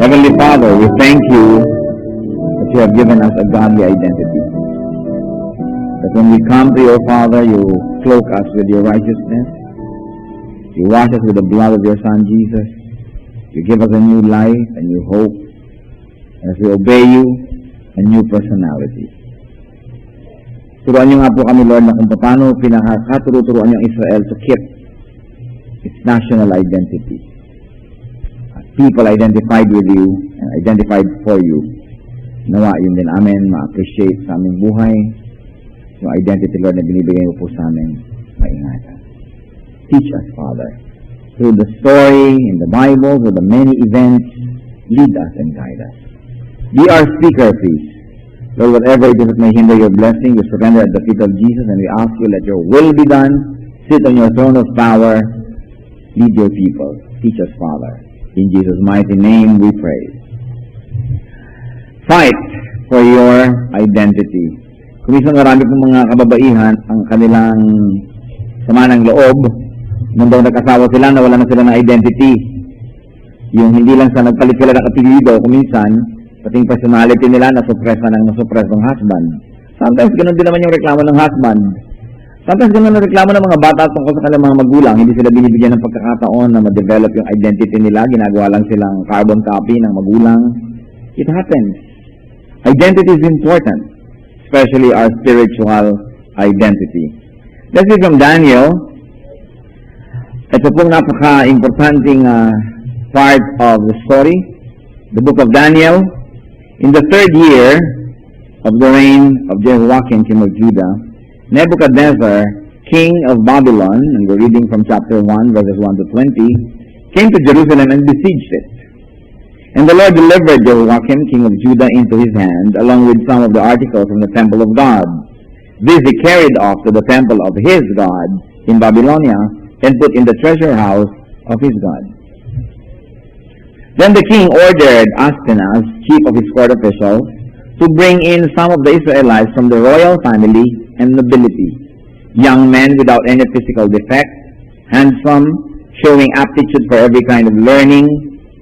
Heavenly Father, we thank you that you have given us a godly identity. That when we come to your Father, you cloak us with your righteousness. You wash us with the blood of your Son, Jesus. You give us a new life, a new hope. As we obey you, a new personality. Turuan niyo nga po kami, Lord, na kung paano pinakaturo-turuan niyo Israel to keep its national identity. People identified with you and identified for you. Nawa, yun din amin, ma-appreciate sa aming buhay. Yung identity, Lord, na binibigay mo po sa amin, maingatan. Teach us, Father, through the story in the Bible, through the many events, lead us and guide us. Be our speaker, please. Lord, whatever it is that may hinder your blessing, we surrender at the feet of Jesus, and we ask you, let your will be done. Sit on your throne of power. Lead your people. Teach us, Father. In Jesus' mighty name we pray. Fight for your identity. Kung isang marami pong mga kababaihan, ang kanilang sama ng loob, nung daw nag-asawa sila, nawala na sila ng identity. Yung hindi lang sa nagpalit sila ng apelido, kuminsan, pating personality nila, nasuppress na ng husband. Sometimes, ganun din naman yung reklamo ng husband. Sometimes, ganun ang reklamo ng mga bata tungkol sa kanilang mga magulang. Hindi sila binibigyan ng pagkakataon na ma-develop yung identity nila. Ginagawa lang silang carbon copy ng magulang. It happens. Identity is important, especially our spiritual identity. Let's read from Daniel. Ito pong napaka-importanting part of the story. The book of Daniel. In the third year of the reign of Jehoiakim, king of Judah, Nebuchadnezzar, king of Babylon, and we're reading from chapter 1, verses 1 to 20, came to Jerusalem and besieged it. And the Lord delivered Jehoiakim, king of Judah, into his hand, along with some of the articles from the temple of God. These he carried off to the temple of his God in Babylonia, and put in the treasure house of his God. Then the king ordered Ashpenaz, chief of his court officials, to bring in some of the Israelites from the royal family and nobility, young men without any physical defect, handsome, showing aptitude for every kind of learning,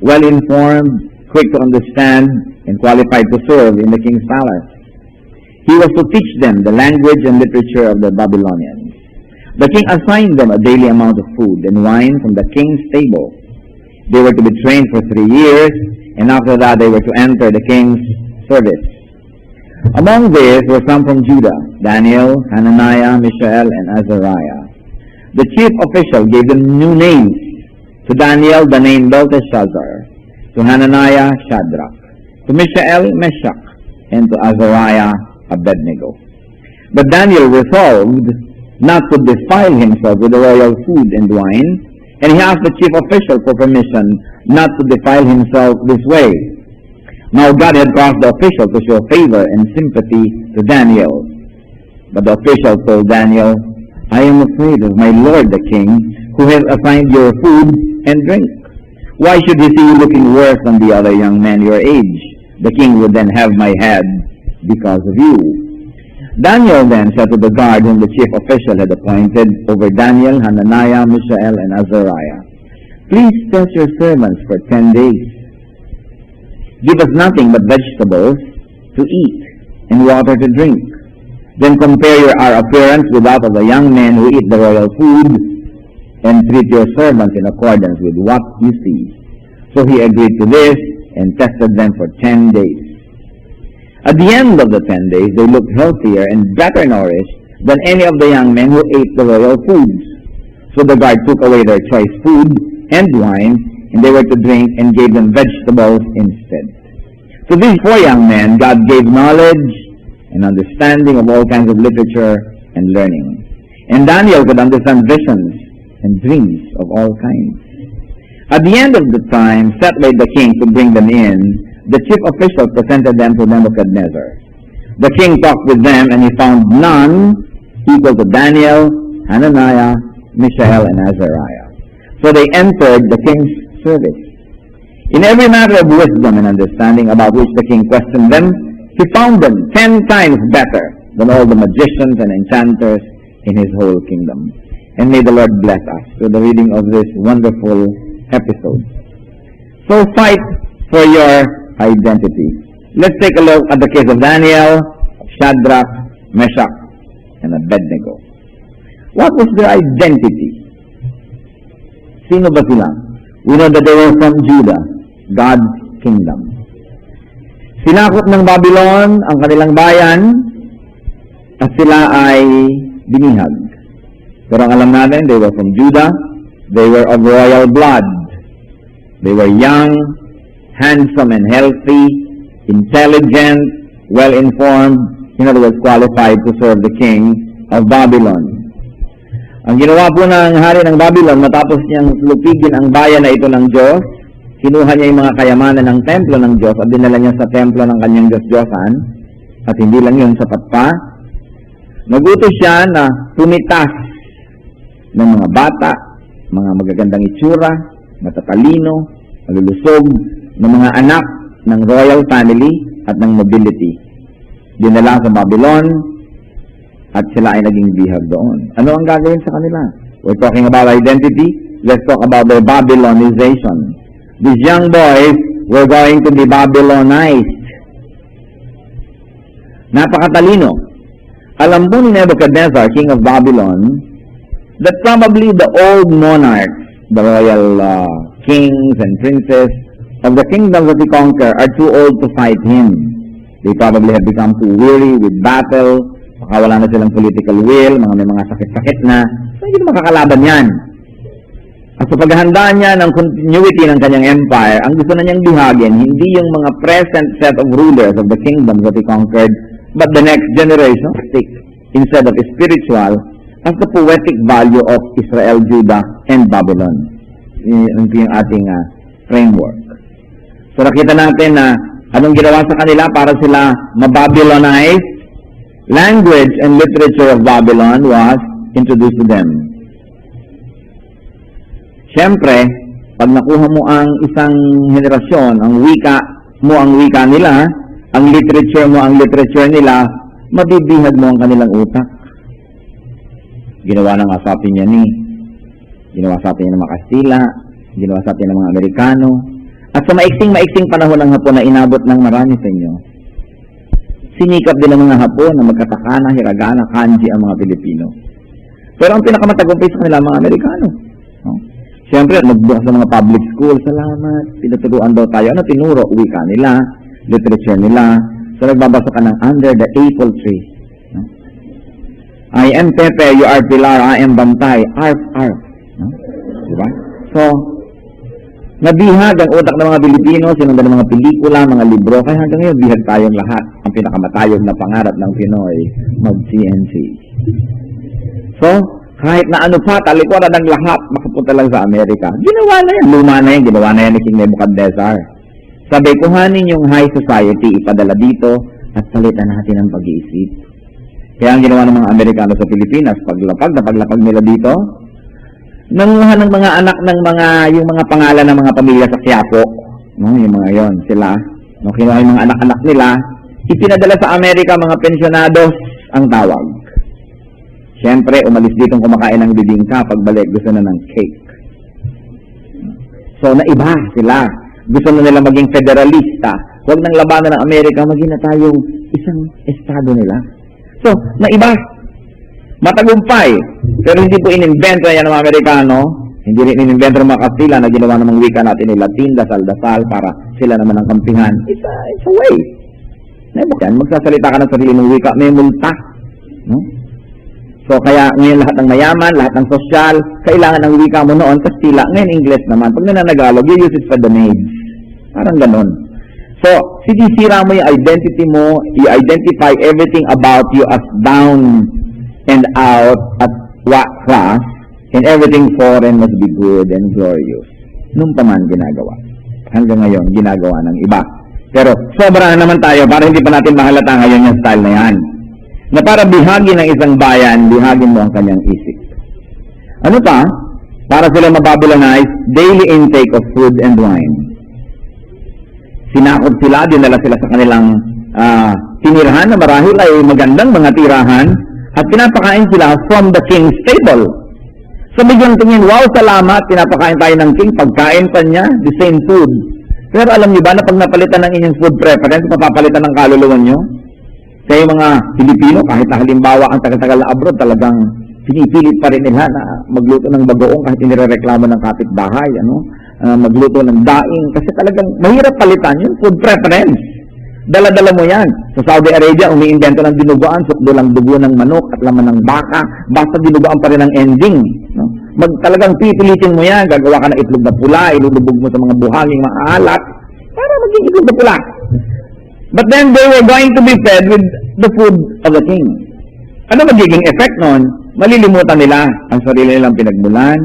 well-informed, quick to understand, and qualified to serve in the king's palace. He was to teach them the language and literature of the Babylonians. The king assigned them a daily amount of food and wine from the king's table. They were to be trained for 3 years, and after that they were to enter the king's service. Among these were some from Judah, Daniel, Hananiah, Mishael, and Azariah. The chief official gave them new names. To Daniel, the name Belteshazzar. To Hananiah, Shadrach. To Mishael, Meshach. And to Azariah, Abednego. But Daniel resolved not to defile himself with the royal food and wine, and he asked the chief official for permission not to defile himself this way. Now God had caused the official to show favor and sympathy to Daniel. But the official told Daniel, I am afraid of my lord the king, who has assigned your food and drink. Why should he see you looking worse than the other young men your age? The king would then have my head because of you. Daniel then said to the guard whom the chief official had appointed over Daniel, Hananiah, Mishael, and Azariah, please test your servants for 10 days. Give us nothing but vegetables to eat and water to drink. Then compare our appearance with that of the young men who eat the royal food, and treat your servants in accordance with what you see. So he agreed to this and tested them for 10 days. At the end of the 10 days, they looked healthier and better nourished than any of the young men who ate the royal foods. So the guard took away their choice food and wine, and they were to drink, and gave them vegetables instead. To these 4 young men, God gave knowledge and understanding of all kinds of literature and learning. And Daniel could understand visions and dreams of all kinds. At the end of the time set by the king to bring them in, the chief official presented them to Nebuchadnezzar. The king talked with them, and he found none equal to Daniel, Hananiah, Mishael, and Azariah. So they entered the king's service. In every matter of wisdom and understanding about which the king questioned them, he found them 10 times better than all the magicians and enchanters in his whole kingdom. And may the Lord bless us through the reading of this wonderful episode. So fight for your identity. Let's take a look at the case of Daniel, Shadrach, Meshach, and Abednego. What was their identity? Sino ba sila? We know that they were from Judah, God's kingdom. Sinakop ng Babylon ang kanilang bayan at sila ay binihag. Pero ang alam natin, they were from Judah, they were of royal blood. They were young, handsome and healthy, intelligent, well-informed, in other words, qualified to serve the king of Babylon. Ang ginawa po ng hari ng Babylon, matapos niyang lupigin ang bayan na ito ng Diyos, kinuha niya yung mga kayamanan ng templo ng Diyos at dinala niya sa templo ng kanyang Diyos-Diyosan, at hindi lang yun, sapat pa. Nagutos siya na tumitas ng mga bata, mga magagandang itsura, matatalino, malulusog, ng mga anak ng royal family at ng nobility. Dinala sa Babylon at sila ay naging bihag doon. Ano ang gagawin sa kanila? We're talking about identity. Let's talk about their Babylonization. These young boys were going to be Babylonized. Napakatalino. Alam po ni Nebuchadnezzar, king of Babylon, that probably the old monarchs, the royal kings and princes of the kingdoms that he conquered are too old to fight him. They probably have become too weary with battle, baka wala na silang political will, may mga sakit-sakit na, so hindi na makakalaban yan. At sa paghahanda niya ng continuity ng kanyang empire, ang gusto na niyang bihagin, hindi yung mga present set of rulers of the kingdoms that he conquered, but the next generation, instead of spiritual, as the poetic value of Israel, Judah, and Babylon. Yan yung ating framework. So nakita natin na anong ginawa sa kanila para sila mababylonize. Language and literature of Babylon was introduced to them. Siyempre, pag nakuha mo ang isang henerasyon, ang wika mo ang wika nila, ang literature mo ang literature nila, mabibihag mo ang kanilang utak. Ginawa ng asapin niya ginawa sa atin ng mga Kastila, ginawa sa atin ng mga Amerikano, at sa maiksing panahon ng Hapon na inabot ng marami sa inyo, sinikap din ng mga Hapon na magkatakana, hiragana, kanji ang mga Pilipino. Pero ang pinakamatagumpay sa kanila mga Amerikano. No? Siyempre, nagbukas sa mga public school, salamat, pinuturuan daw tayo. Ano tinuro? Wika nila, literature nila. So nagbabasa ka ng Under the Apple Tree. No? I am Pepe, you are Pilar, I am Bantay, arf. No? Diba? So, nabihag ang utak ng mga Pilipino, sinundan ng mga pelikula, mga libro, kaya hanggang ngayon, bihag tayong lahat. Ang pinakamatayog na pangarap ng Pinoy, mag-CNC. So, kahit na ano pa, talikuran ng lahat, makapunta lang sa Amerika. Ginawa na yan, luma na yan, ginawa na yan ni King Nebuchadnezzar. Sabi, kuhanin yung high society, ipadala dito, at palitan natin ang pag-iisip. Kaya ang ginawa ng mga Amerikano sa Pilipinas, paglapag nila dito, nanguha ng mga anak ng yung mga pangalan ng mga pamilya sa Quiapo, no, yung mga yon sila, no, kinuha yung mga anak-anak nila, ipinadala sa Amerika, mga pensionados ang tawag. Siyempre, umalis ditong kumakain ng bibingka, pagbalik gusto na ng cake. So, naiba sila. Gusto na nila maging federalista. Huwag nang labanan ng Amerika, maging na tayong isang estado nila. So, naiba. Matagumpay. Pero hindi po inimbento yan ng mga Amerikano, hindi rin inimbento ng mga Kastila na ginawa ng mga wika natin ni Latin, dasal-dasal, para sila naman ang kampihan. It's a way. Magsasalita ka ng sarili ng wika, may multa. No? So, kaya ngayon lahat ng mayaman, lahat ng sosyal, kailangan ng wika mo noon, Kastila. Ngayon, English naman. Pag nananagalog, you use it for the maids. Parang ganon. So, sinisira mo yung identity mo, i-identify everything about you as down and out at what class, and everything foreign must be good and glorious. Nung paman ginagawa. Hanggang ngayon, ginagawa ng iba. Pero, sobra na naman tayo para hindi pa natin mahalata ngayon yung style na yan. Na para bihagin ng isang bayan, bihagin mo ang kanyang isip. Ano pa? Para sila mababylonize, daily intake of food and wine. Sinakot sila, dinala sila sa kanilang tinirahan na marahil ay magandang mga tirahan, at pinapakain sila from the king's table. So biglang tingin, wow, salamat, pinapakain tayo ng king, pagkain pa niya, the same food. Pero alam niyo ba na pag napalitan ng inyong food preference, mapapalitan ng kaluluwa niyo? Kaya mga Pilipino, kahit na halimbawa ang tagal-tagal na abroad, talagang pinipilit pa rin nila na magluto ng bagoong kahit inireklamo ng kapitbahay, magluto ng daing, kasi talagang mahirap palitan yun, food preference. Dala-dala mo yan. Sa Saudi Arabia, umiimbento ng dinuguan, sukdo lang dugo ng manok at laman ng baka, basta dinuguan pa rin ang ending. No? Talagang pipilitin mo yan, gagawa ka ng itlog na pula, ilulubog mo sa mga buhanging maalat, para maging itlog na pula. But then they were going to be fed with the food of the king. Ano magiging effect nun? Malilimutan nila ang sarili nilang pinagmulan,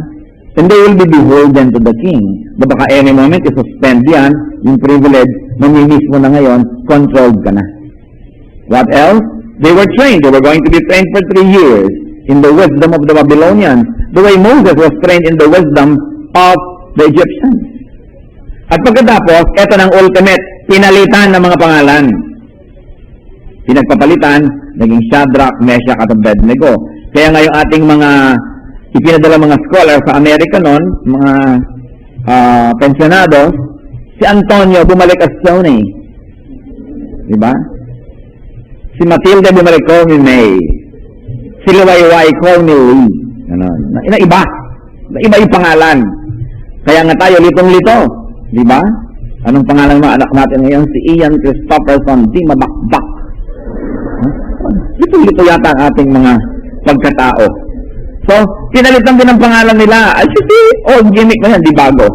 and they will be beholden to the king. But baka any moment, i-suspend yan, yung privilege, mamimiss mo na ngayon, controlled ka na. What else? They were trained. They were going to be trained for 3 years in the wisdom of the Babylonians, the way Moses was trained in the wisdom of the Egyptians. At pagkatapos, eto ng ultimate, pinalitan ng mga pangalan. Pinagpapalitan, naging Shadrach, Meshach, at Abednego. Kaya ngayong ating mga ipinadala mga scholars sa Amerika noon, mga pensionados, si Antonio bumalik as Tony. Diba? Si Matilde bumalik call me May. Si Liwayway call me Lee. Ganon. Iba. Iba yung pangalan. Kaya nga tayo litong-lito. Diba? Anong pangalan ng anak natin ngayon? Si Ian Christopherson, di mabakbak. Litong-lito yata ang ating mga pagkatao. So, pinalitan din ang pangalan nila. As you see, gimmick na yan, di bago.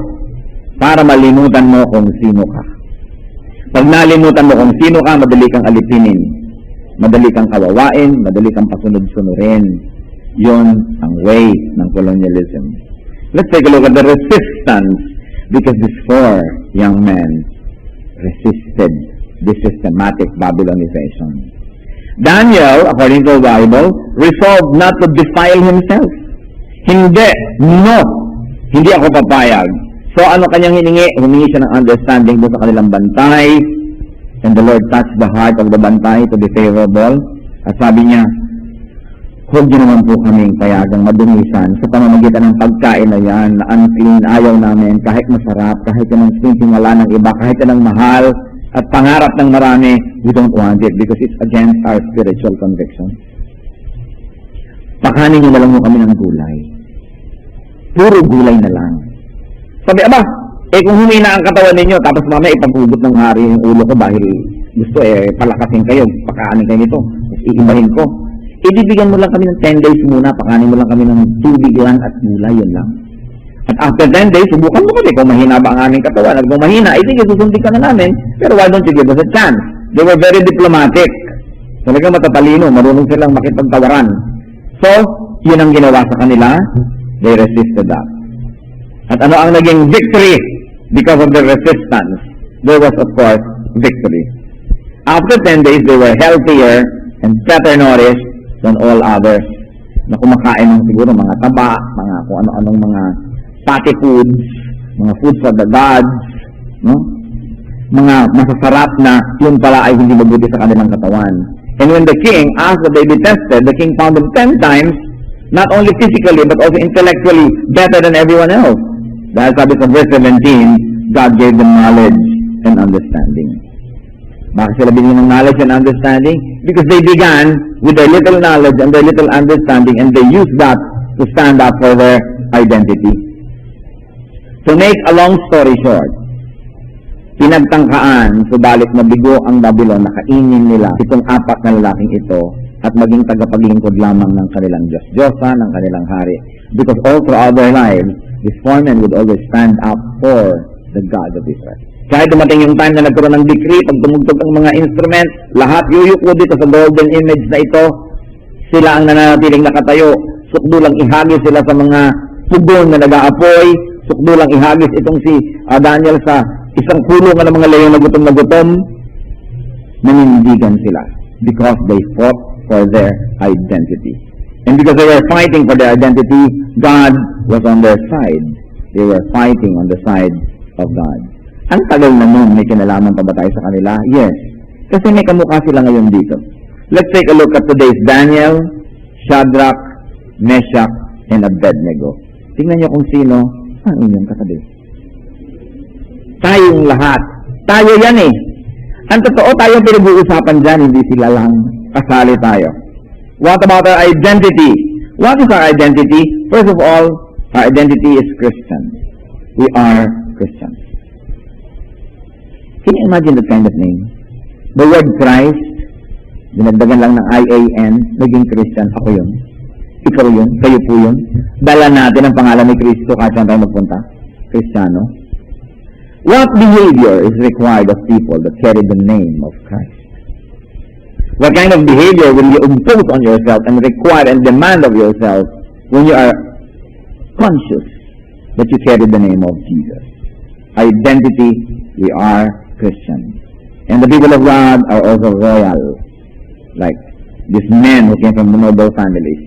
Para malimutan mo kung sino ka. Pag nalimutan mo kung sino ka, madali kang alipinin. Madali kang kawawain, madali kang pasunod-sunurin. Yun ang way ng colonialism. Let's take a look at the resistance, because these 4 young men resisted this systematic Babylonization. Daniel, according to the Bible, resolved not to defile himself. Hindi ako papayag. So ano kanyang hiningi? Humingi siya ng understanding doon sa kanilang bantay, and the Lord touched the heart of the bantay to be favorable. At sabi niya, huwag niyo naman po kaming payagang madungisan sa pamamagitan ng pagkain na yan, na unclean, ayaw namin, kahit masarap, kahit yan ang tingala ng iba, kahit yan ang mahal, at pangarap ng marami, we don't want it because it's against our spiritual conviction. Pakanin niyo na lang mo kami ng gulay. Puro gulay na lang. Sabi, kung humina ang katawan ninyo, tapos mamaya ipag-ubot ng hari yung ulo ko dahil gusto palakasin kayo, pakaanin kayo nito, iibahin ko. Ibibigyan mo lang kami ng 10 days muna, pakanin mo lang kami ng tubig lang at gulay, yun lang. At after 10 days, subukan mo kami kung mahina ba ang aming katawan. At kung mahina, sige, susundin ka na namin. Pero why don't you give us a chance? They were very diplomatic. Talagang matatalino, marunong silang makipagtawaran. So, yun ang ginawa sa kanila. They resisted that. At ano ang naging victory? Because of the resistance, there was of course victory. After 10 days, they were healthier and better nourished than all others. Na kumakain ng siguro mga taba, mga kung ano-anong mga fatty foods, mga foods for the gods, no? Mga masasarap na yun pala ay hindi mabuti sa kanilang katawan. And when the king asked that they be tested, the king found them 10 times, not only physically but also intellectually better than everyone else. Dahil sabi sa verse 17, God gave them knowledge and understanding. Bakit sila binigyan ng knowledge and understanding? Because they began with their little knowledge and their little understanding, and they used that to stand up for their identity. To make a long story short, pinagtangkaan, subalit mabigo ang Babylon na kainin nila itong 4 na lalaking ito at maging tagapaglingkod lamang ng kanilang Diyos-Diyosa, ng kanilang hari. Because all throughout their lives, these 4 men would always stand up for the God of Israel. Kahit dumating yung time na nagkaroon ng decree, pag tumugtog ang mga instrument, lahat yuyuko dito sa golden image na ito, sila ang nananatiling nakatayo. Sukdo lang ihagis sila sa mga pugon na nag-aapoy, sukdo lang ihagis itong si Daniel sa isang kulungan ng mga layong na gutom, nanindigan sila because they fought for their identity. And because they were fighting for their identity, God was on their side. They were fighting on the side of God. Ang tagal na nun, may kinalaman pa ba tayo sa kanila? Yes. Kasi may kamukha sila ngayon dito. Let's take a look at today's Daniel, Shadrach, Meshach, and Abednego. Tingnan niyo kung sino ang inyong katabi. Tayong lahat. Tayo yan eh. Ang totoo, tayong pinag-uusapan dyan, hindi sila lang. Kasali tayo. What about our identity? What is our identity? First of all, our identity is Christian. We are Christians. Can you imagine that kind of name? The word Christ, dinagdagan lang ng I-A-N, naging Christian. Ako yun. Ikaw yun. Kayo po yun. Dala natin ang pangalan ni Kristo kahit saan tayo magpunta. Kristiyano. What behavior is required of people that carry the name of Christ? What kind of behavior will you impose on yourself and require and demand of yourself when you are conscious that you carry the name of Jesus? Identity, we are Christians. And the people of God are also royal, like these men who came from noble families.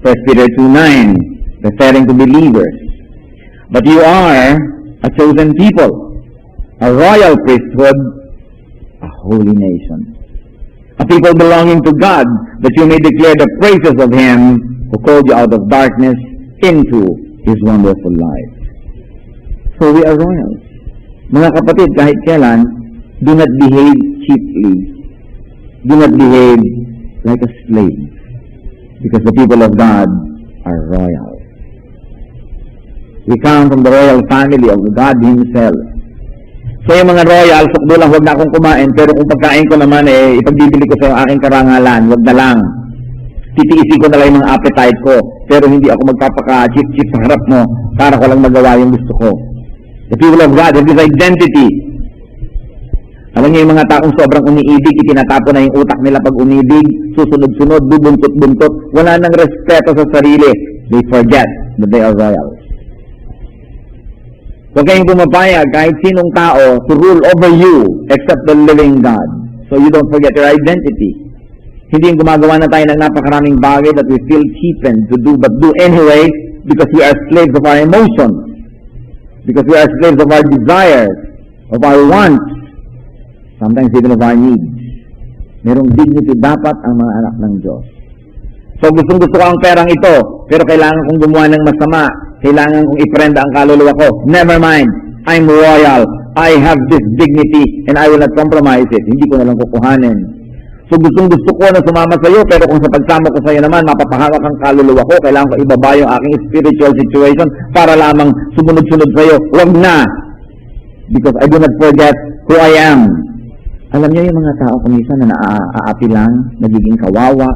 1 Peter 2:9, referring to believers. But you are a chosen people, a royal priesthood, a holy nation, a people belonging to God, that you may declare the praises of Him who called you out of darkness into His wonderful light. So we are royals. Mga kapatid, kahit kailan, do not behave cheaply. Do not behave like a slave. Because the people of God are royal. We come from the royal family of God Himself. So yung mga royal, sukdo lang, huwag na akong kumain, pero kung pagkain ko naman, ipagbibili ko sa aking karangalan, huwag na lang. Titiisin ko na lang yung mga appetite ko, pero hindi ako magpapaka-chip-chip sa harap mo para ko lang magawa yung gusto ko. The people of God have this identity. Alam niyo yung mga taong sobrang umiibig, itinatapon na yung utak nila pag umibig, susunod-sunod, bubuntot-buntot, wala nang respeto sa sarili. They forget that they are royals. Huwag kayong pumapayag kahit sinong tao to rule over you except the living God. So you don't forget your identity. Hindi yung gumagawa na tayo ng napakaraming bagay that we feel cheapened to do, but do anyway because we are slaves of our emotions. Because we are slaves of our desires, of our wants, sometimes even of our needs. Merong dignity dapat ang mga anak ng Diyos. So gustong-gusto ko ang perang ito, pero kailangan kong gumawa ng masama. Kailangan kong iprenda ang kaluluwa ko. Never mind. I'm royal. I have this dignity and I will not compromise it. Hindi ko na lang kukuhanin. So gustong-gusto ko na sumama sa iyo, pero kung sa pagsama ko sa iyo naman, mapapahawak ang kaluluwa ko, kailangan ko ibaba yung aking spiritual situation para lamang sumunod-sunod sa iyo. Huwag na. Because I do not forget who I am. Alam niyo yung mga tao kumisa na naaapi lang, nagiging kawawa,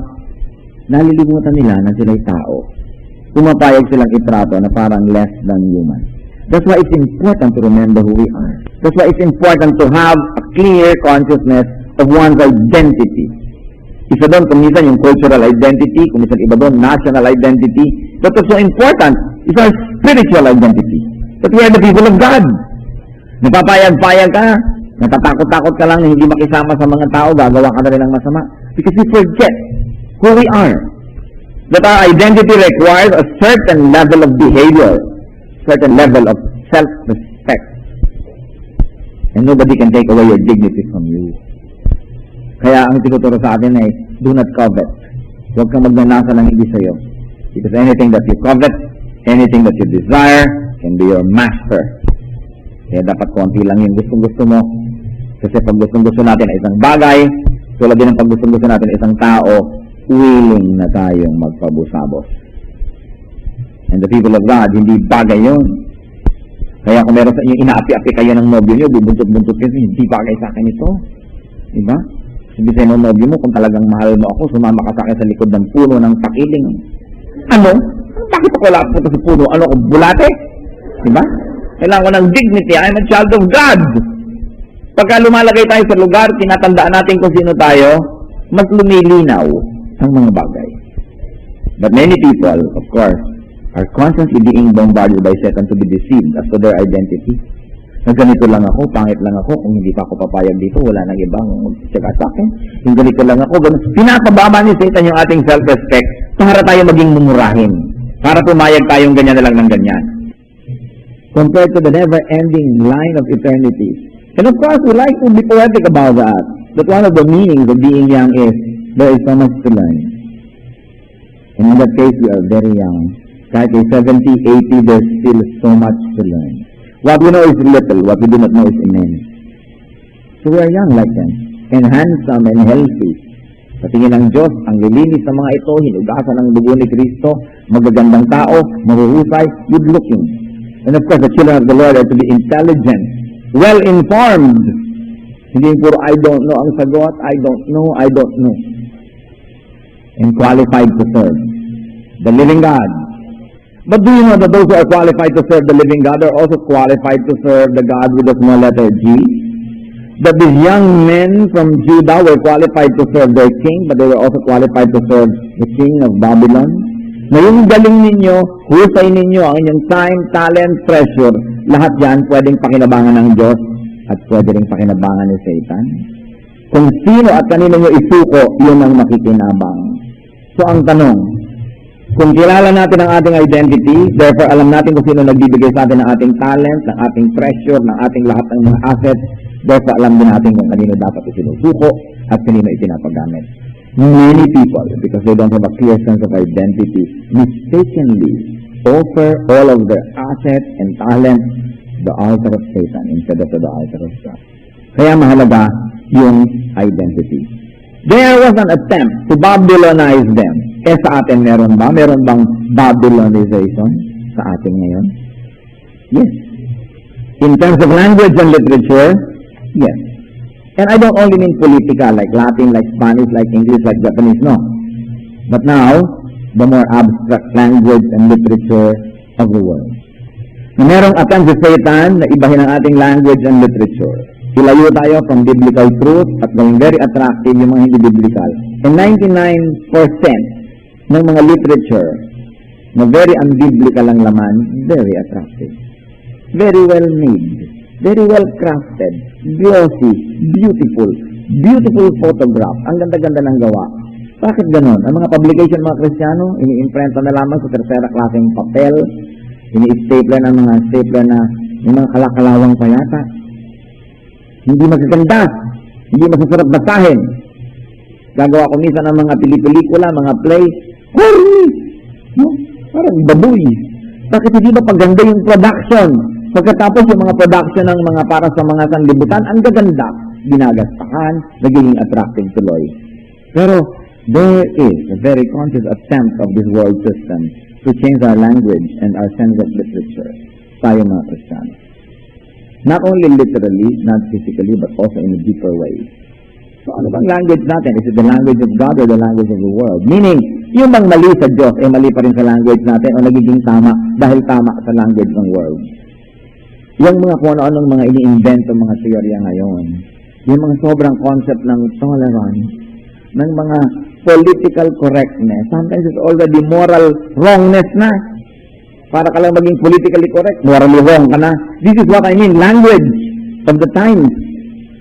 nalilimutan nila na sila'y tao. Pumapayag silang itrato na parang less than human. That's why it's important to remember who we are. That's why it's important to have a clear consciousness of one's identity. Isa doon, kumisan yung cultural identity, kumisan iba doon, national identity. But what's so important is our spiritual identity. That we are the people of God. Napapayag-payag ka, natatakot-takot ka lang na hindi makisama sa mga tao, gagawa ka na rin ng masama. Because we forget who we are. That our identity requires a certain level of behavior, certain level of self-respect. And nobody can take away your dignity from you. Kaya ang tinuturo sa atin ay, do not covet. Huwag kang magnanasa ng hindi sa'yo. Because anything that you covet, anything that you desire, can be your master. Kaya dapat konti lang yung gustong-gusto mo. Kasi pag gustong-gusto natin ay isang bagay, tulad din ng pag gustong-gusto natin ay isang tao, willing na tayong magpabusabos. And the people of God, hindi bagay yun. Kaya kung meron sa inyo, inaapi-api kayo ng nobyo nyo, bubuntot-buntot kayo, hindi bagay sa akin ito. Diba? Sabi sa inyo, nobyo mo, kung talagang mahal mo ako, sumama ka sa akin sa likod ng puno ng pakiling. Ano? Bakit ako wala punta sa puno? Ano ako, bulate? Diba? Kailangan ko ng dignity. I'm a child of God. Pagka lumalagay tayo sa lugar, tinatandaan natin kung sino tayo, mas lumilinaw ang mga bagay. But many people, of course, are constantly being bombarded by Satan to be deceived as to their identity. Na ganito lang ako, pangit lang ako, kung hindi pa ako papayag dito, wala nang ibang magtsaka sa akin. Yung ganito lang ako, ganun. Pinapababa ni Satan yung ating self-respect para tayo maging mumurahin. Para pumayag tayong ganyan na lang ng ganyan. Compared to the never-ending line of eternity. And of course, we like to be poetic about that. But one of the meanings of being young is, there is so much to learn. And in that case, we are very young. Kahit ay 70, 80, there's still so much to learn. What we know is little, what we do not know is immense. So we are young like them, and handsome and healthy. Sa tingin ng Diyos, ang lilinis ng mga ito, hinugasan ng dugo ni Kristo, magagandang tao, mahuhusay, good-looking. And of course, the children of the Lord are to be intelligent, well-informed. Hindi puro, I don't know ang sagot, I don't know. And qualified to serve the living God. But do you know that those who are qualified to serve the living God are also qualified to serve the God with the small letter G? That these young men from Judah were qualified to serve their king, but they were also qualified to serve the king of Babylon. Na yung galing ninyo, husay ninyo, ang inyong time, talent, treasure, lahat yan pwedeng pakinabangan ng Diyos at pwede rin pakinabangan ni Satan. Kung sino at kanino nyo isuko, yun ang makikinabang. So ang tanong, kung kilala natin ang ating identity, therefore alam natin kung sino nagbibigay sa atin ng ating talent, ng ating treasure, ng ating lahat ng mga assets, therefore alam din natin kung kanino dapat isinusuko at kanino itinapagamit. Many people, because they don't have a clear sense of identity, mistakenly offer all of their assets and talents the altar of Satan instead of the altar of God. Kaya mahalaga yung identity. There was an attempt to Babylonize them. Sa atin meron ba? Meron bang Babylonization sa atin ngayon? Yes. In terms of language and literature, yes. And I don't only mean political, like Latin, like Spanish, like English, like Japanese, no. But now, the more abstract language and literature of the world. Na merong attempt sa Satan na ibahin ang ating language and literature. Ilayo tayo from biblical truth at gawing very attractive yung mga hindi biblical. And 99% ng mga literature na very unbiblical ang laman, very attractive. Very well made. Very well crafted. Glossy. Beautiful. Beautiful photograph. Ang ganda-ganda ng gawa. Bakit ganon? Ang mga publication ng mga Kristiyano, ini-imprenta na lamang sa tercera klaseng papel, ini-stapler ng mga stapler na yung mga kalakalawang payata. Hindi magaganda. Hindi masasarap basahin. Gagawa ko minsan ng mga pelikula, mga play. Horny! No? Parang baboy. Bakit hindi ba paganda yung production? Pagkatapos yung mga production ng mga para sa mga sanlibutan, ang gaganda. Ginagastahan, nagiging attractive tuloy. Pero there is a very conscious attempt of this world system to change our language and our sense of literature. Tayo mga Kristiyano. Not only literally, not physically, but also in a deeper way. So ano bang language natin? Is it the language of God or the language of the world? Meaning, yung bang mali sa Diyos, mali pa rin sa language natin o nagiging tama dahil tama sa language ng world? Yung mga kung ano-anong mga ini-invent ng mga teorya ngayon, yung mga sobrang concept ng tolerance, ng mga political correctness, sometimes it's already moral wrongness na. Para ka lang maging politically correct, morally wrong ka na. This is what I mean, language of the times.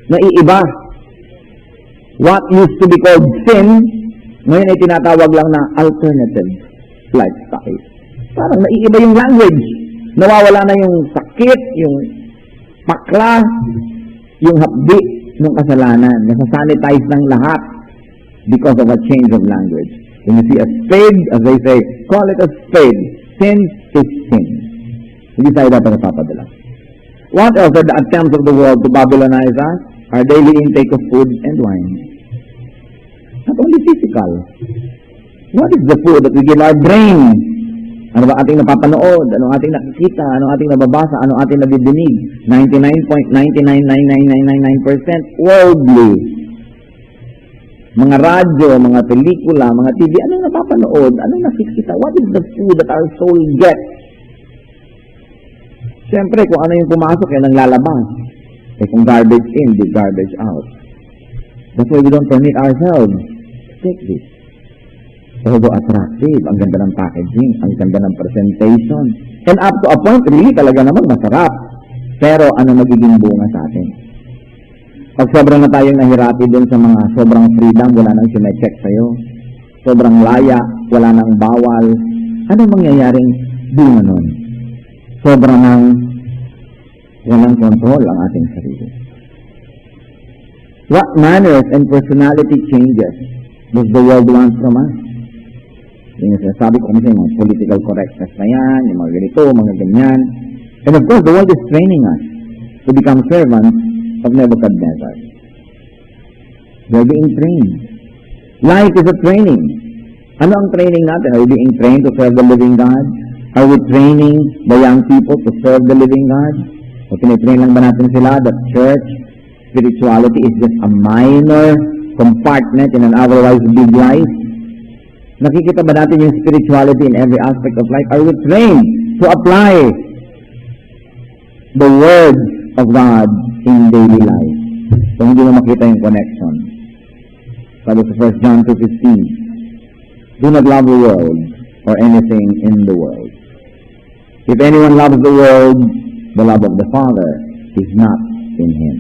Naiiba. What used to be called sin, ngayon ay tinatawag lang na alternative lifestyle. Parang naiiba yung language. Nawawala na yung sakit, yung pakla, yung hapdi ng kasalanan. Nasa-sanitize ng lahat because of a change of language. When you see a spade, as they say, call it a spade. Sin is sin. Hindi tayo dapat napapadala. What else are the attempts of the world to Babylonize us? Our daily intake of food and wine. Not only physical. What is the food that we give our brain? Ano ba ating napapanood? Ano ating nakikita? Ano ating nababasa? Ano ating nabidinig? 99.999999% worldly. Mga radyo, mga pelikula, mga TV, anong napapanood? Anong nakikita? What is the food that our soul gets? Siyempre, kung ano yung pumasok, yan ang lalabas. Kung garbage in, di garbage out. That's why we don't permit ourselves to take this. Although attractive, ang ganda ng packaging, ang ganda ng presentation. And up to a point, really talaga naman masarap. Pero ano magiging bunga sa atin? Pag sobrang na tayong nahirapi dun sa mga sobrang freedom, wala nang sinecheck sa'yo. Sobrang laya, wala nang bawal. Ano mangyayaring bunga nun? Sobrang nang walang control ang ating sarili. What manners and personality changes does the world want from us? Yung sinasabi ko kami sa mga political correctness na yan, yung mga ganito, mga ganyan. And of course, the world is training us to become servants of Nebuchadnezzar. We're being trained. Life is a training. Ano ang training natin? Are we being trained to serve the living God? Are we training the young people to serve the living God? O tinitrain lang ba natin sila that church spirituality is just a minor compartment in an otherwise big life? Nakikita ba natin yung spirituality in every aspect of life? Are we trained to apply the words of God in daily life? So hindi mo makita yung connection. Sabi sa 1 John 2:15, do not love the world or anything in the world. If anyone loves the world, the love of the Father is not in him.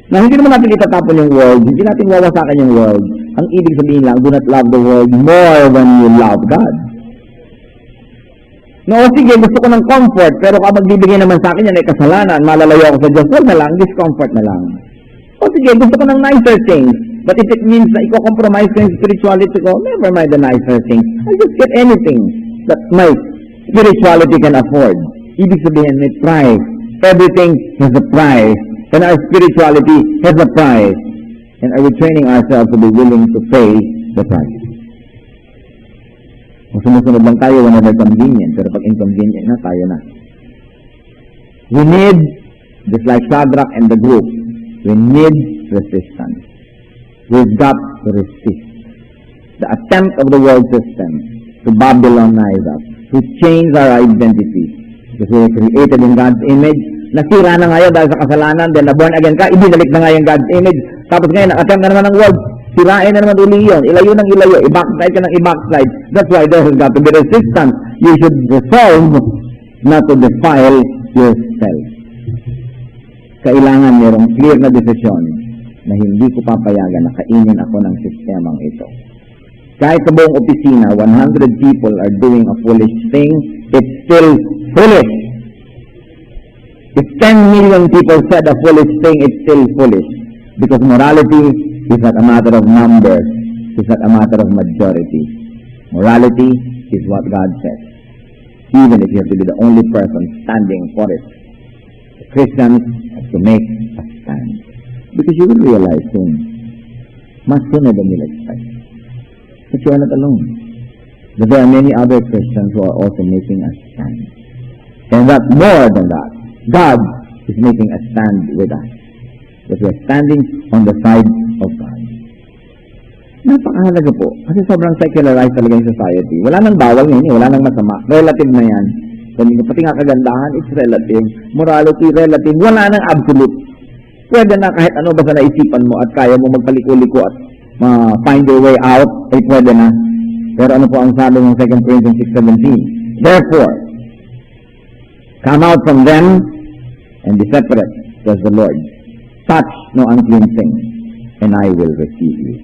Na hindi naman natin itatapon yung world, hindi natin wawasakan yung world. Ang ibig sabihin lang, do not love the world more than you love God. No, sige, gusto ko ng comfort, pero kapag bibigay naman sa akin yan ay kasalanan, malalayo ako sa Diyos, wag na lang, discomfort na lang. O sige, gusto ko ng nicer things, but if it means na i-compromise ko yung spirituality ko, never mind the nicer things. I'll just get anything that my spirituality can afford. Ibig sabihin, may price. Everything has a price. And our spirituality has a price. And are we training ourselves to be willing to pay the price? Kung sumusunod lang tayo whenever convenient, pero pag inconvenient na, tayo na. We need, just like Shadrach and the group, we need resistance. We've got to resist the attempt of the world system to Babylonize us, to change our identity. Because we were created in God's image. Nasira na ngayon dahil sa kasalanan, then na-born again ka, ibinalik na ngayon God's image. Tapos ngayon, attempt na naman ng world, sirain na naman uli yun, ilayo ng ilayo, i-backslide ka ng i-backslide. That's why there has got to be resistance. You should resolve not to defile yourself. Kailangan mayroong clear na desisyon na hindi ko papayagan na kainin ako ng sistemang ito. Kahit sa buong opisina, 100 people are doing a foolish thing, it's still foolish. If 10 million people said a foolish thing, it's still foolish. Because morality is not a matter of numbers, it's not a matter of majority. Morality is what God says. Even if you have to be the only person standing for it. The Christians have to make a stand. Because you will realize soon, much sooner than you'll expect, that you are not alone. That there are many other Christians who are also making a stand. And that more than that, God is making a stand with us. That we are standing on the side of God. Napakahalaga po. Kasi sobrang secularized talaga yung society. Wala nang bawal ngayon, wala nang masama. Relative na yan. Pati nga kagandahan, it's relative. Morality, relative. Wala nang absolute. Pwede na kahit ano basta naisipan mo at kaya mo magpaliko-liko at find your way out, ay pwede na. Pero ano po ang sabi ng 2 Corinthians 6:17? Therefore, come out from them and be separate, says the Lord. Touch no unclean thing, and I will receive you.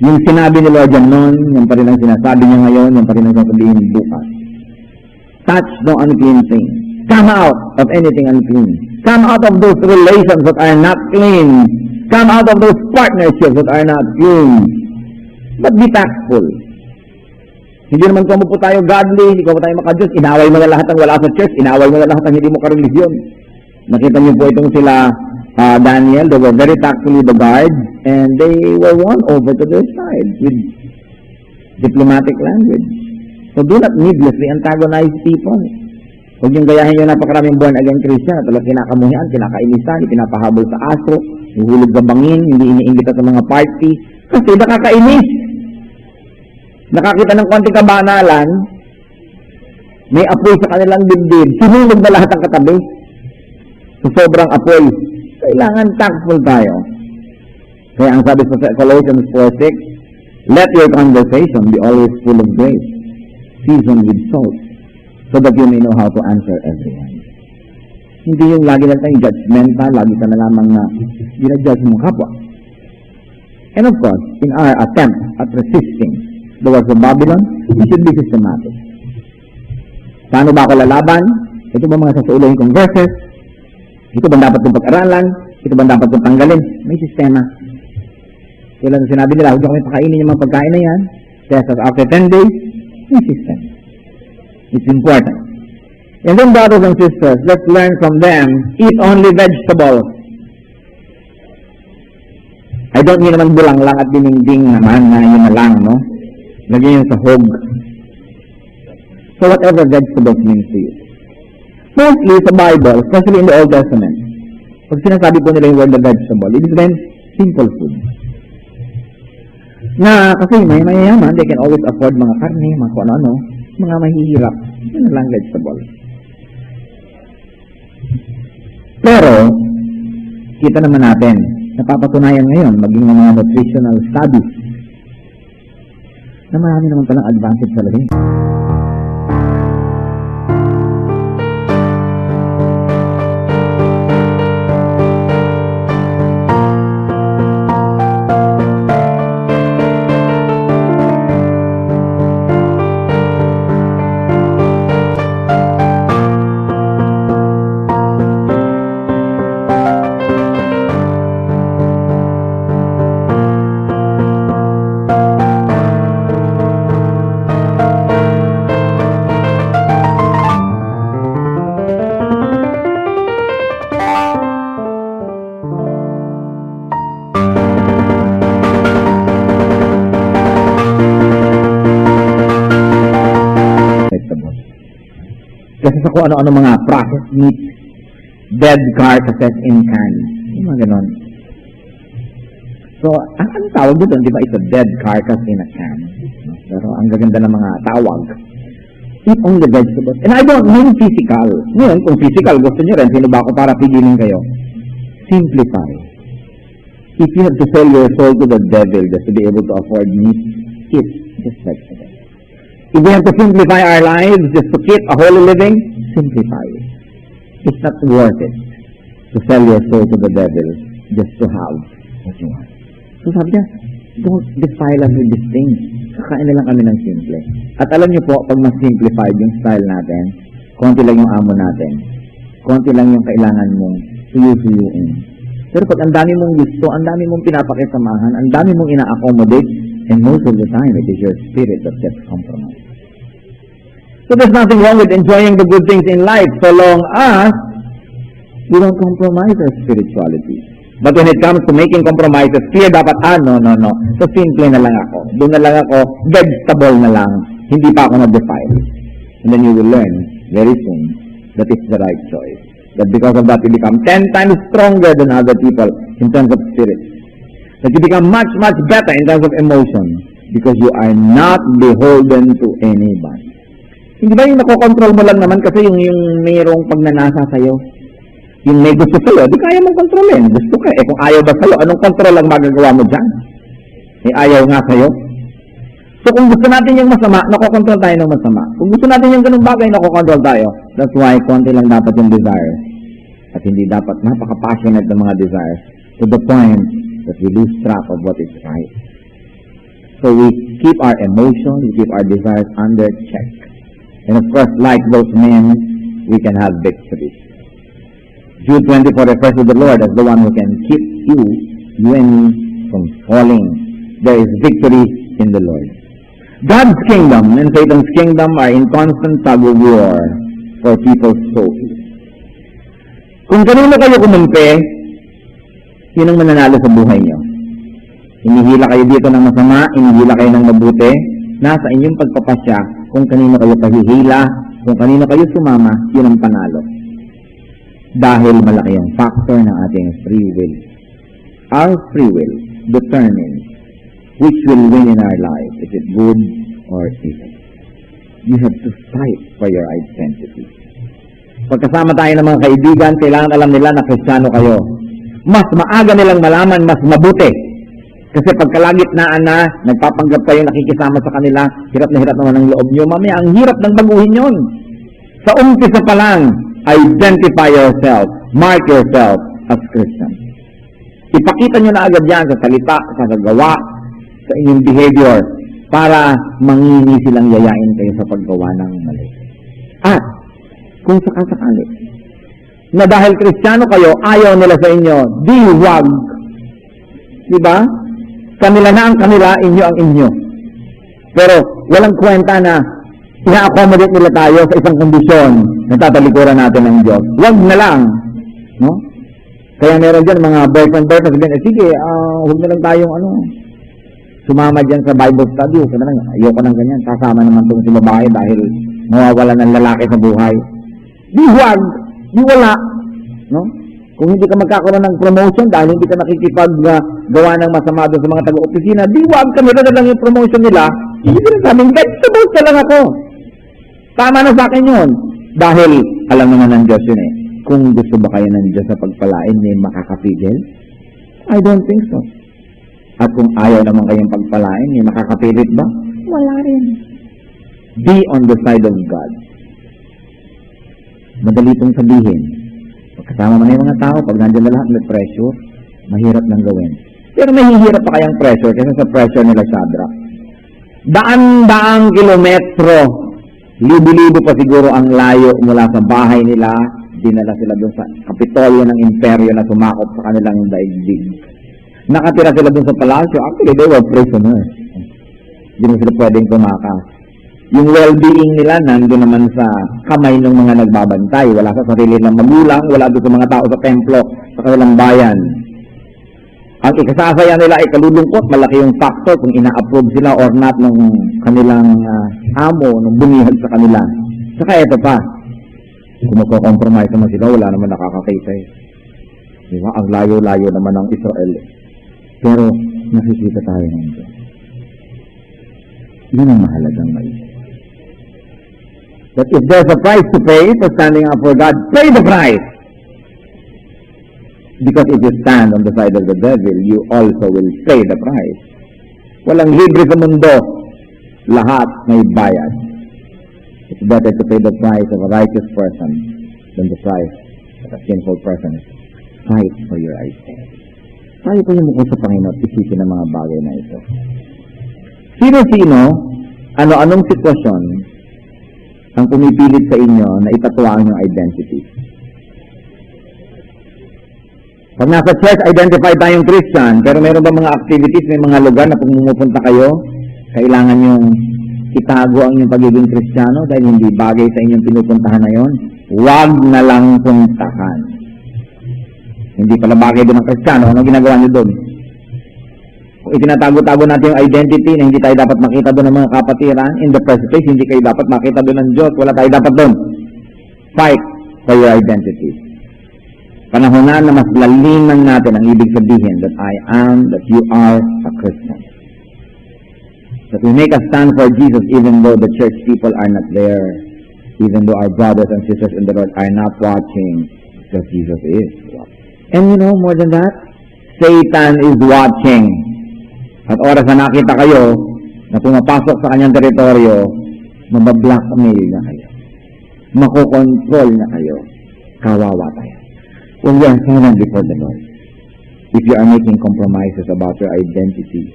Yung sinabi ni Lord yan noon, yung pa rin ang sinasabi niya ngayon, yung pa rin ang sasabihin bukas. Touch no unclean thing. Come out of anything unclean. Come out of those relations that are not clean. Come out of those partnerships that are not clean. But be tactful. Hindi naman kung po tayo godly, hindi ko po tayo makadiyos, inaway mo na lahat ng wala sa church, inaway mo na lahat ng hindi mo karelisyon. Nakita niyo po itong sila Daniel, they were very tactfully the guards, and they were won over to their side with diplomatic language. So do not needlessly antagonize people. Huwag niyong gayahin yung napakaraming born-again Christian na talagang kinakamuhian, kinakainisan, pinapahabol sa aso, huhulog sa bangin, hindi iniimbita sa mga party, kasi nakakainis. Nakakita ng konting kabanalan, may apoy sa kanilang dibdib, sinunog na lahat ang katabi. So sobrang apoy. Kailangan tactful tayo. Kaya ang sabi sa Colossians 4:6, let your conversation be always full of grace, seasoned with salt, so that you may know how to answer everyone. Hindi yung lagi lang tayong judgmental, lagi ka na lamang na ginajudge mo kapwa. And of course, in our attempt at resisting the works of Babylon, we should be systematic. Paano ba ako lalaban? Ito ba mga sasuulahin kong verses? Ito ba dapat kong pag-aralan? Ito ba dapat kong tanggalin? May sistema. Tulad na sinabi nila, huwag niyo kami pakainin yung mga pagkain na yan. Kaya after 10 days, may system. It's important. And then, brothers and sisters, let's learn from them, eat only vegetables. I don't mean naman bulang lang at dininding naman na yun na lang, no? Lagyan yun sa hog. So whatever vegetables means to you. Mostly sa Bible, especially in the Old Testament, pag sinasabi po nila yung word na vegetable, it is then simple food. Na kasi may mayayaman, they can always afford mga karne, mga kung ano, mga mahihirap. Yun lang vegetable. Pero, kita naman natin, napapatunayan ngayon, maging mga nutritional studies, na marami naman palang advantage sa lagay. Kasi sa kung ano-ano mga processed meat, dead carcasses in cans. Yung mga ganon. So, ang tawag dito, di ba, it's a dead carcass in a can. Pero ang gaganda ng mga tawag. Eat only vegetables. And I don't mean physical. Ngayon, kung physical, gusto nyo rin, sino ba ako para pigilin kayo? Simplify. If you have to sell your soul to the devil just to be able to afford meat, eat just vegetables. If we have to simplify our lives just to keep a holy living, simplify it. It's not worth it to sell your soul to the devil just to have what you want. So sabi niya, don't defile us with these things. Kakain na lang kami ng simple. At alam niyo po, pag mas simplified yung style natin, konti lang yung amo natin, konti lang yung kailangan mong suyuin. Pero pag ang dami mong gusto, ang dami mong pinapakisamahan, ang dami mong ina-accommodate, and most of the time, it is your spirit that gets compromised. So there's nothing wrong with enjoying the good things in life so long as we don't compromise our spirituality. But when it comes to making compromises, clear dapat, no. So simple na lang ako. Doon na lang ako, vegetable na lang. Hindi pa ako na-defile. And then you will learn very soon that it's the right choice. That because of that, you become 10 times stronger than other people in terms of spirit. That you become much, much better in terms of emotion because you are not beholden to anybody. Hindi ba yung nakokontrol mo lang naman kasi yung mayroong pagnanasa sa'yo? Yung may gusto sa'yo, di kaya mong kontrolin. Gusto ka. Kung ayaw ba sa'yo, anong kontrol ang magagawa mo dyan? Ayaw nga sa'yo. So kung gusto natin yung masama, nakokontrol tayo ng masama. Kung gusto natin yung ganung bagay, nakokontrol tayo. That's why konti lang dapat yung desires. At hindi dapat napaka-passionate ng mga desires to the point that we lose track of what is right. So we keep our emotions, we keep our desires under check. And of course, like those men, we can have victory. Jude 24 refers to the Lord as the one who can keep you and me from falling. There is victory in the Lord. God's kingdom and Satan's kingdom are in constant tug-of-war for people's souls. Kung kanino kayo kumumpe, yun ang mananalo sa buhay nyo. Inihila kayo dito ng masama, inihila kayo ng mabuti, nasa inyong pagpapasya kung kanino kayo pahihila, kung kanino kayo sumama, yun ang panalo. Dahil malaki ang factor ng ating free will. Our free will determines which will win in our life, is it good or evil. You have to fight for your identity. Pagkasama tayo ng mga kaibigan, kailangan alam nila na Kristiyano kayo. Mas maaga nilang malaman, mas mabuti. Kasi pagkalagitnaan na, nagpapanggap kayo, nakikisama sa kanila, hirap na hirap naman ang loob nyo. Mamaya, ang hirap ng baguhin yun. Sa umpisa pa lang, identify yourself, mark yourself as Christian. Ipakita nyo na agad yan sa salita, sa gawa, sa inyong behavior, para mangini silang yayain kayo sa paggawa ng mali. At, kung sakasakali, na dahil Kristiyano kayo, ayaw nila sa inyo, di wag. Diba? Kanila na ang kanila, inyo ang inyo. Pero, walang kwenta na ina-accommodate nila tayo sa isang kondisyon natatalikuran natin ng Diyos. Huwag na lang. No? Kaya meron dyan mga boyfriend, sabihin, sige, huwag na lang tayong sumama dyan sa Bible study. Huwag na lang, ayoko ng ganyan. Kasama naman itong si babae dahil mawawala ng lalaki sa buhay. Di huwag. Di wala. No? Kung hindi ka magkakaroon ng promotion dahil hindi ka nakikipag-gawa ng masama doon sa mga taga-opisina, di huwag ka na lang yung promotion nila. Hindi na sabing, vegetables ka lang ako. Tama na sa akin yun. Dahil, alam naman ng Diyos yun eh. Kung gusto ba kayo ng Diyos sa pagpalain, may makakapigil? I don't think so. At kung ayaw naman kayong pagpalain, may makakapilit ba? Wala rin. Be on the side of God. Madali itong sabihin. Pagkasama mo na yung mga tao, pag nandiyan na lahat may pressure, mahirap nang gawin. Pero mahihirap pa kayang pressure kasi sa pressure nila Shadrach. Daan-daang kilometro, libo-libo pa siguro ang layo mula sa bahay nila, dinala sila doon sa kapitolyo ng imperyo na sumakop sa kanilang daigdig. Nakatira sila doon sa palasyo. Actually, they were prisoners. Hindi mo sila pwedeng tumakas. Yung well-being nila nandun naman sa kamay ng mga nagbabantay. Wala sa sarili ng magulang, wala doon sa mga tao sa templo, sa kanilang bayan. Ang ikasasaya nila ay kalulungkot, malaki yung factor kung ina-approve sila or not ng kanilang amo, ng bumihag sa kanila. Saka ito pa, kung magko-compromise naman sila, wala naman nakakakita eh. Diba? Ang layo-layo naman ng Israel. Pero nakikita tayo ng Diyos. Yun ang mahalagang maisip. That if there's a price to pay for standing up for God, pay the price. Because if you stand on the side of the devil, you also will pay the price. Walang libre sa mundo. Lahat may bayad. It's better to pay the price of a righteous person than the price of a sinful person. Fight for your identity. Tayo po yung mukha sa Panginoon at isipin ang mga bagay na ito. Sino-sino, ano-anong sitwasyon ang pumipilit sa inyo na itatuwa ang inyong identity? Pag nasa church, identify tayong Christian, pero meron ba mga activities, may mga lugar na pumupunta kayo, kailangan yung itago ang inyong pagiging Kristiyano dahil hindi bagay sa inyong pinupuntahan na yon? Huwag na lang puntahan. Hindi pala bagay doon ang Kristiyano, ano ginagawa niyo doon? Kung itinatago-tago natin yung identity na hindi tayo dapat makita doon ng mga kapatiran, in the first place, hindi kayo dapat makita doon ng Diyos, wala tayo dapat doon. Fight for your identity. Panahonan na mas laliman natin ang ibig sabihin that I am, that you are a Christian. That we make a stand for Jesus even though the church people are not there, even though our brothers and sisters in the Lord are not watching, because Jesus is watching. And you know, more than that, Satan is watching. At oras na nakita kayo na pumapasok sa kanyang teritoryo, mabablockmail na kayo. Makokontrol na kayo. Kawawa tayo. When we are silent before the Lord, if you are making compromises about your identity,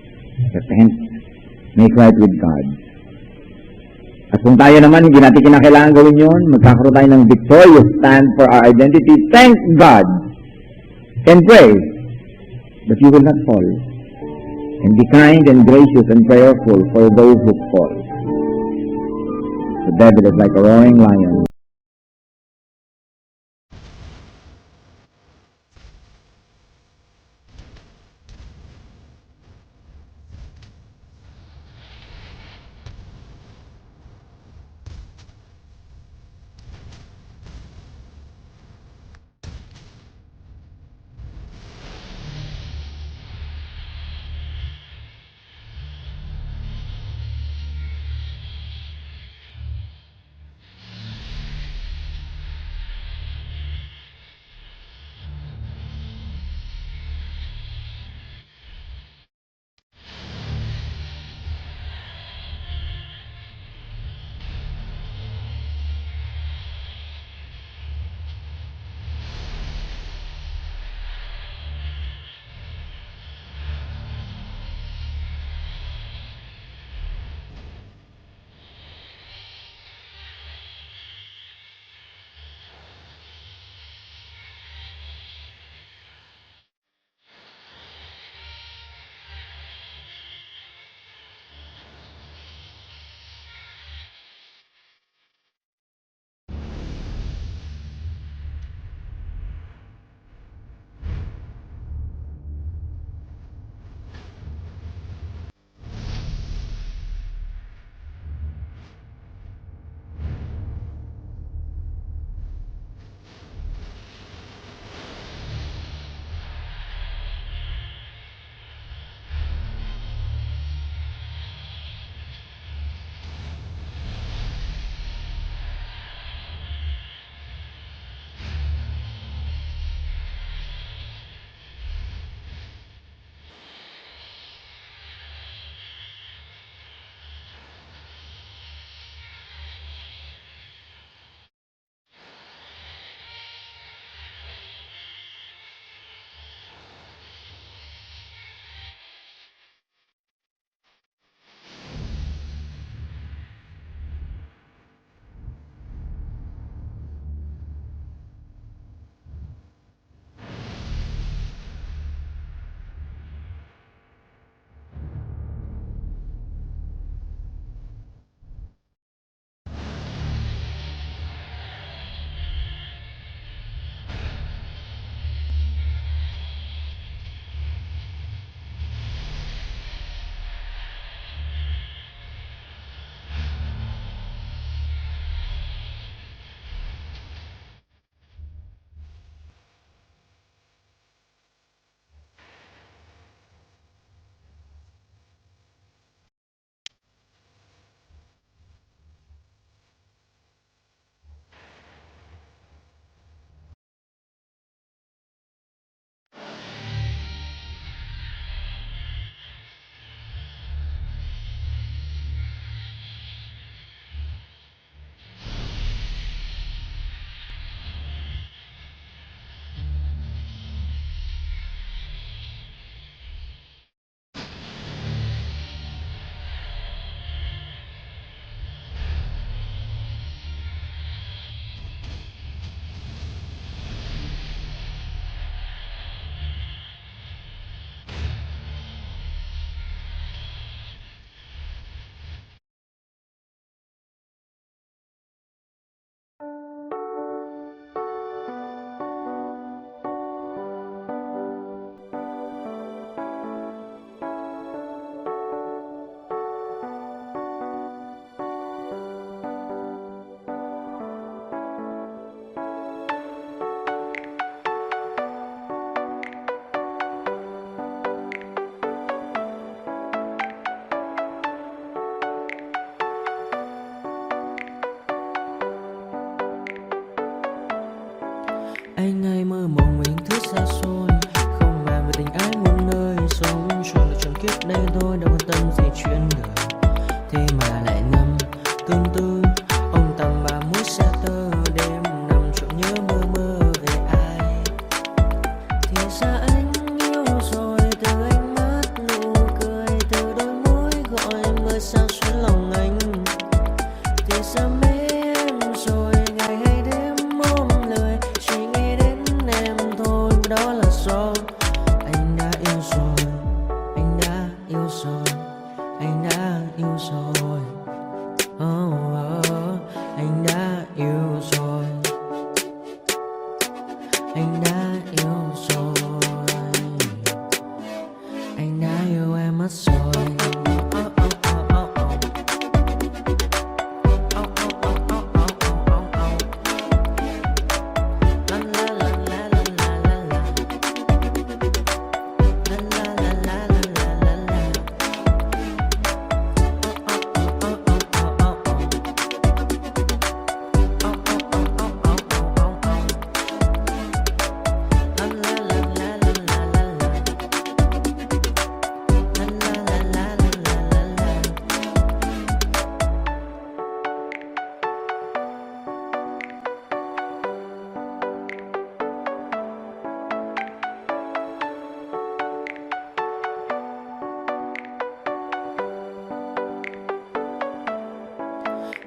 repent, make right with God. At kung tayo naman, hindi natin kinakailangan gawin yun, magkakaroon tayo ng victorious stand for our identity, thank God, and pray that you will not fall. And be kind and gracious and prayerful for those who fall. The devil is like a roaring lion. kiếp đây thôi, đâu quan tâm gì chuyện đời. Thế mà lại nằm tương tư, ông tầm 31 xa tơ, đêm nằm trộn nhớ mơ mơ về ai. Thì ra anh yêu rồi, từ ánh mắt nụ cười, từ đôi môi gọi mưa sao xuyến lòng anh. Thì ra mê em rồi, ngày hay đêm ôm lời, chỉ nghĩ đến em thôi, đó là do anh đã yêu rồi, anh đã yêu rồi, anh đã yêu rồi. Anh đã yêu rồi, anh đã yêu rồi, anh đã yêu em mất rồi.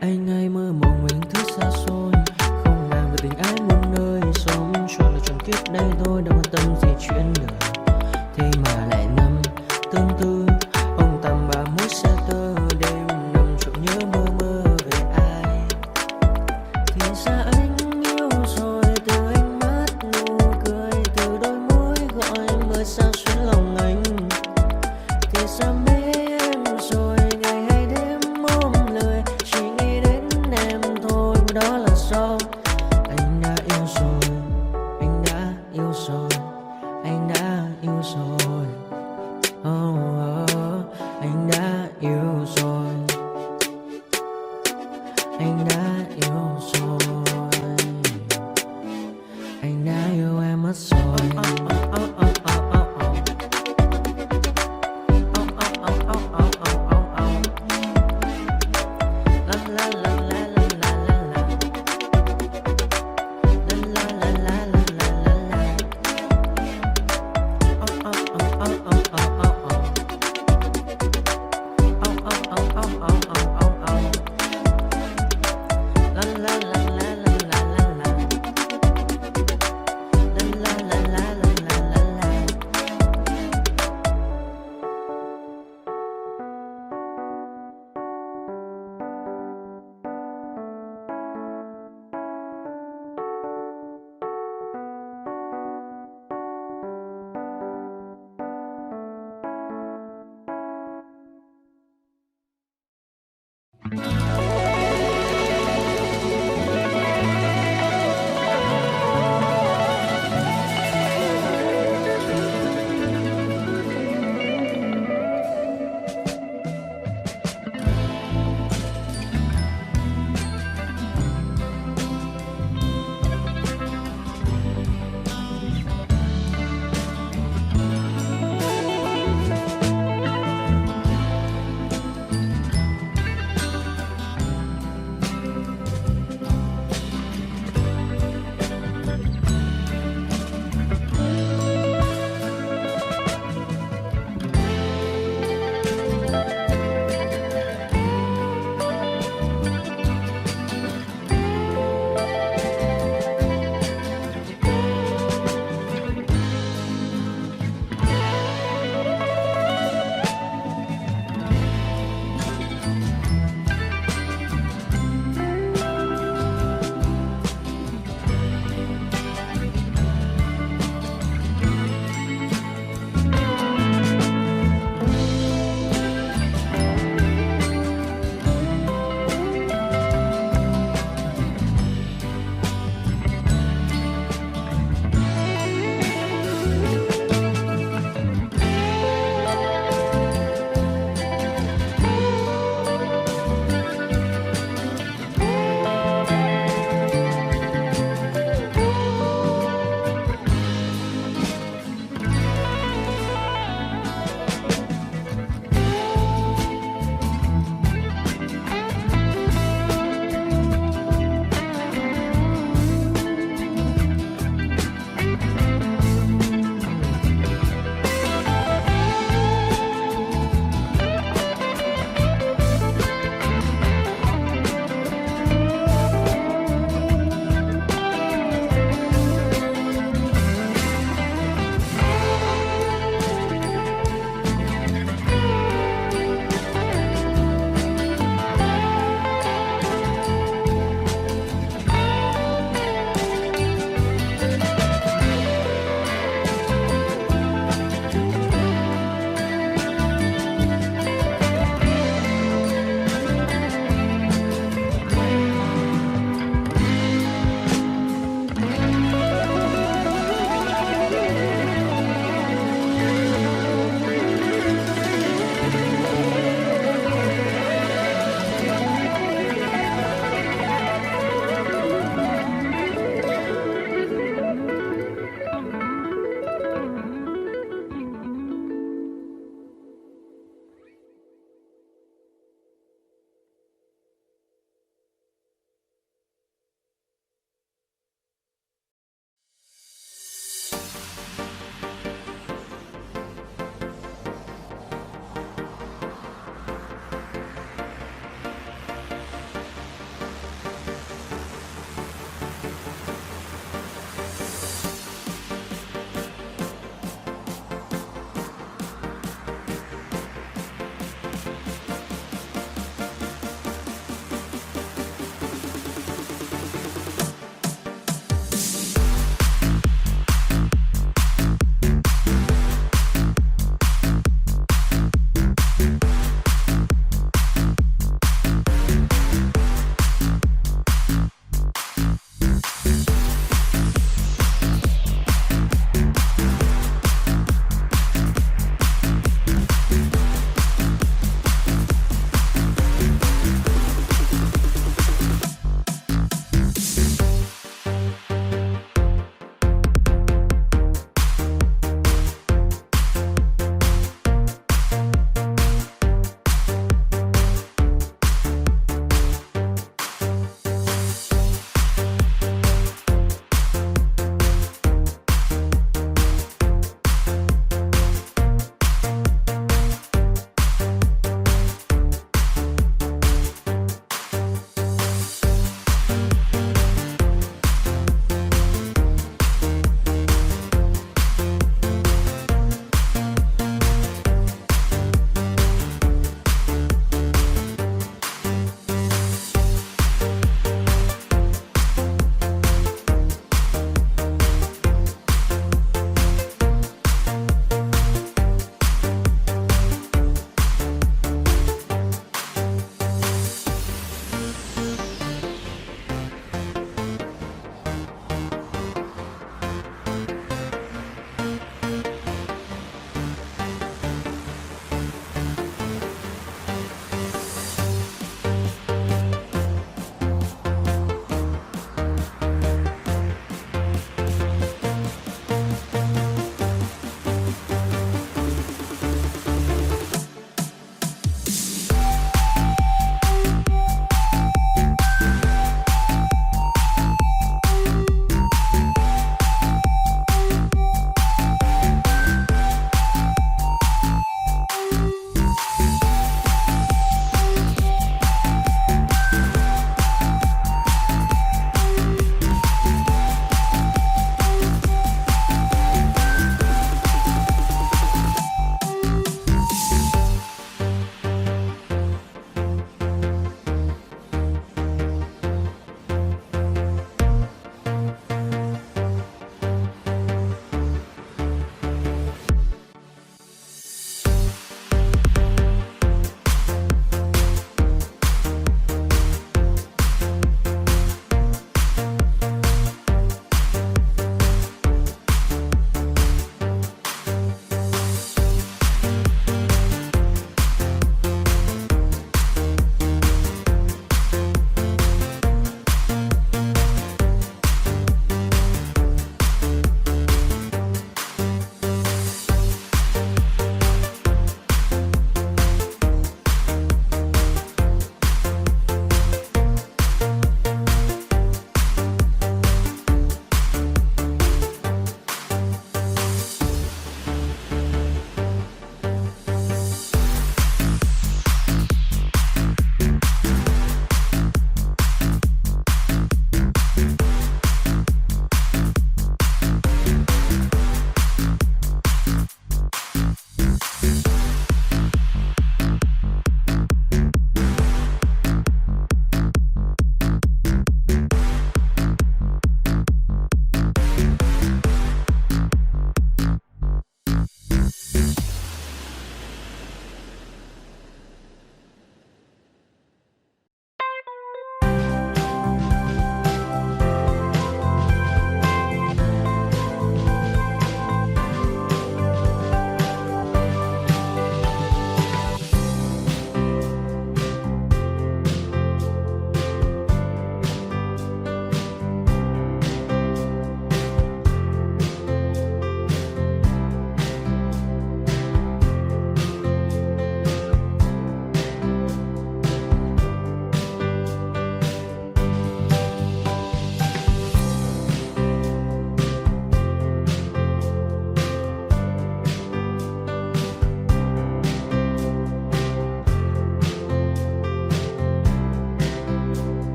Anh hay mơ mộng mình thứ xa xôi, không màng về tình ái muôn nơi, sống cho là trọn kiếp đây thôi, đâu quan tâm gì chuyện đời. Thế mà lại nằm tương tư, ông tầm 31 xa tơ, đêm nằm trộn nhớ mơ mơ về ai. Thì ra anh yêu rồi, từ ánh mắt nụ cười, từ đôi môi gọi mưa sao xuyến lòng anh. Thì ra mê em rồi, ngày hay đêm ôm lời, chỉ nghĩ đến em thôi, đó là do anh đã yêu rồi, anh đã yêu rồi, anh đã yêu rồi. Anh đã yêu rồi, anh đã yêu rồi, anh đã yêu em mất rồi. Thank you.